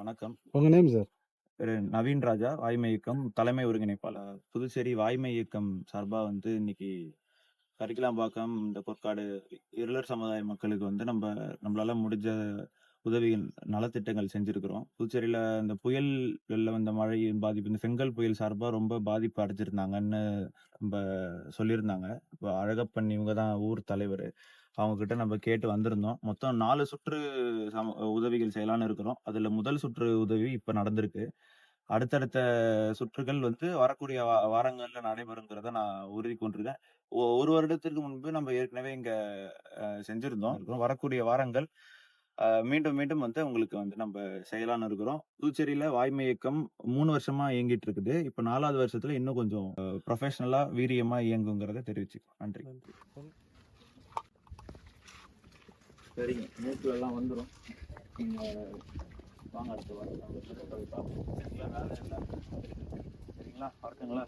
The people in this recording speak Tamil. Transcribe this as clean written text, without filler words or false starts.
வணக்கம். உங்க நேம் சார்? பேரு நவீன் ராஜா, வாய்மை இயக்கம் தலைமை ஒருங்கிணைப்பாளர். புதுச்சேரி வாய்மை இயக்கம் சார்பா இன்னைக்கு கரிக்கலாம்பாக்கம், இந்த பொற்காடு இருளர் சமுதாய மக்களுக்கு நம்மளால முடிஞ்ச உதவிகள், நலத்திட்டங்கள் செஞ்சிருக்கிறோம். புதுச்சேரியில இந்த புயல்கள்ல வந்த மழையின் பாதிப்பு, இந்த செங்கல் புயல் சார்பா ரொம்ப பாதிப்பு அடைஞ்சிருந்தாங்கன்னு நம்ப சொல்லியிருந்தாங்க. இப்ப அழகப்பன் இவங்க தான் ஊர் தலைவரு. அவங்க கிட்ட நம்ம கேட்டு வந்திருந்தோம். மொத்தம் 4 சுற்று உதவிகள் செய்யலான்னு இருக்கிறோம். அதுல முதல் சுற்று உதவி இப்ப நடந்திருக்கு. அடுத்தடுத்த சுற்றுகள் வரக்கூடிய வாரங்கள்ல நடைபெறுங்கிறத நான் உறுதி கொண்டிருக்கேன். 1 வருடத்திற்கு முன்பு நம்ம ஏற்கனவே இங்க செஞ்சிருந்தோம். வரக்கூடிய வாரங்கள் மீண்டும் மீண்டும் உங்களுக்கு நம்ம செய்யலான்னு இருக்கிறோம். புதுச்சேரியில வாய்மை இயக்கம் 3 வருஷமா இயங்கிட்டு இருக்குது. இப்ப 4வது வருஷத்துல இன்னும் கொஞ்சம் ப்ரொஃபஷனலா, வீரியமா இயங்குங்கிறத தெரிவிச்சுக்கிறோம். நன்றி. சரிங்க. மூக்குல எல்லாம் வந்துரும். நீங்க வாங்க அடுத்த வாரம் சரிங்களா? வேலை இல்லை. சரிங்களா? வரட்டுங்களா?